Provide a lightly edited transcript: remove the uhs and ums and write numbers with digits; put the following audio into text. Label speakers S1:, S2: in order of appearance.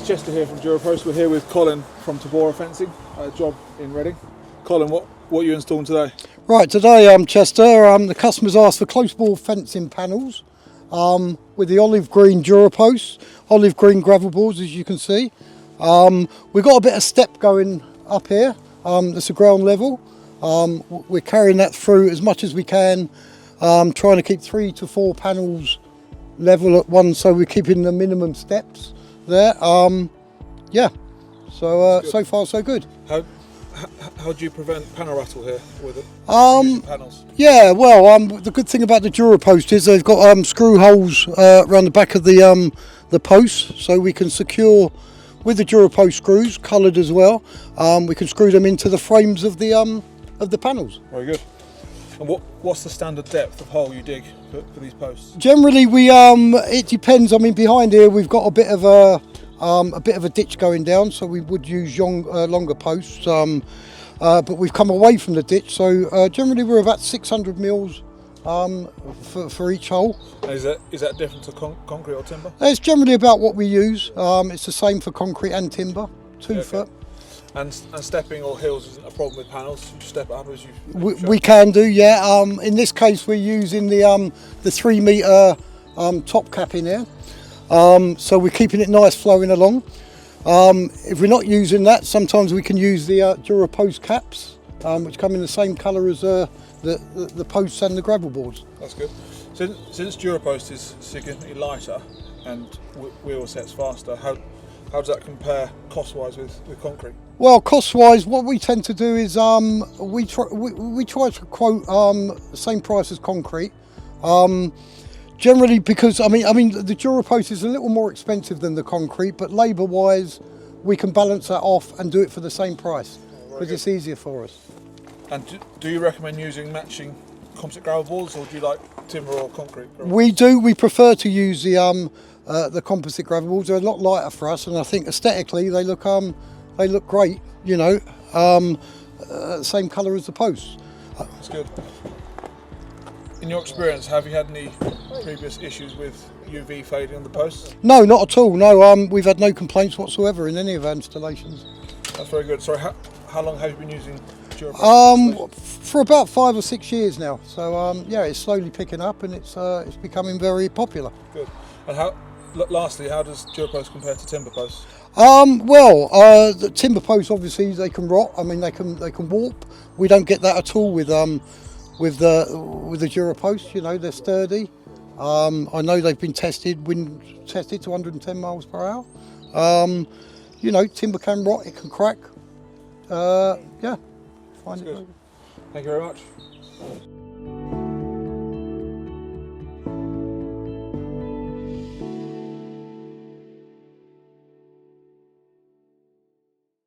S1: Chester here from DuraPost. We're here with Colin from Tabora Fencing, a job in Reading. Colin, what are you installing today?
S2: Right, today Chester, the customers asked for close bore fencing panels with the olive green DuraPost, olive green gravel boards, as you can see. We've got a bit of step going up here, that's a ground level. We're carrying that through as much as we can, trying to keep 3 to 4 panels level at once, so we're keeping the minimum steps there. Yeah, so so far so good.
S1: How do you prevent panel rattle here with panels?
S2: Yeah, well, the good thing about the DuraPost is they've got screw holes around the back of the posts, so we can secure with the DuraPost screws, coloured as well. We can screw them into the frames of the panels.
S1: Very good. And what's the standard depth of hole you dig for these posts?
S2: Generally, it depends. I mean, behind here we've got a bit of a ditch going down, so we would use longer posts. But we've come away from the ditch, so generally we're about 600 mils for each hole.
S1: Is that different to concrete or timber?
S2: It's generally about what we use. It's the same for concrete and timber, 2 foot.
S1: And stepping or hills isn't a problem with panels. You just step it up as you.
S2: We can do, yeah. In this case, we're using the 3 metre top cap in here, so we're keeping it nice flowing along. If we're not using that, sometimes we can use the DuraPost caps, which come in the same colour as the posts and the gravel boards.
S1: That's good. Since DuraPost is significantly lighter and wheel sets faster, how does that compare cost-wise with concrete?
S2: Well, cost-wise, what we tend to do is we try to quote the same price as concrete. Generally, because I mean the DuraPost is a little more expensive than the concrete, but labour-wise, we can balance that off and do it for the same price because it's easier for us.
S1: And do you recommend using matching composite gravel boards, or do you like timber or concrete?
S2: We do. We prefer to use the composite gravel boards. They're a lot lighter for us, and I think aesthetically they look great. You know, same colour as the posts.
S1: That's good. In your experience, have you had any previous issues with UV fading on the posts?
S2: No, not at all. No, we've had no complaints whatsoever in any of our installations.
S1: That's very good. Sorry, how long have you been using DuraPost?
S2: For about 5 or 6 years now. So yeah, it's slowly picking up and it's becoming very popular.
S1: Good. And lastly, how does DuraPost compare to timber posts?
S2: The timber posts, obviously they can rot. I mean, they can warp. We don't get that at all with the DuraPost. You know, they're sturdy. I know they've been wind tested to 110 miles per hour. You know, timber can rot, it can crack. Yeah,
S1: Thank you very much.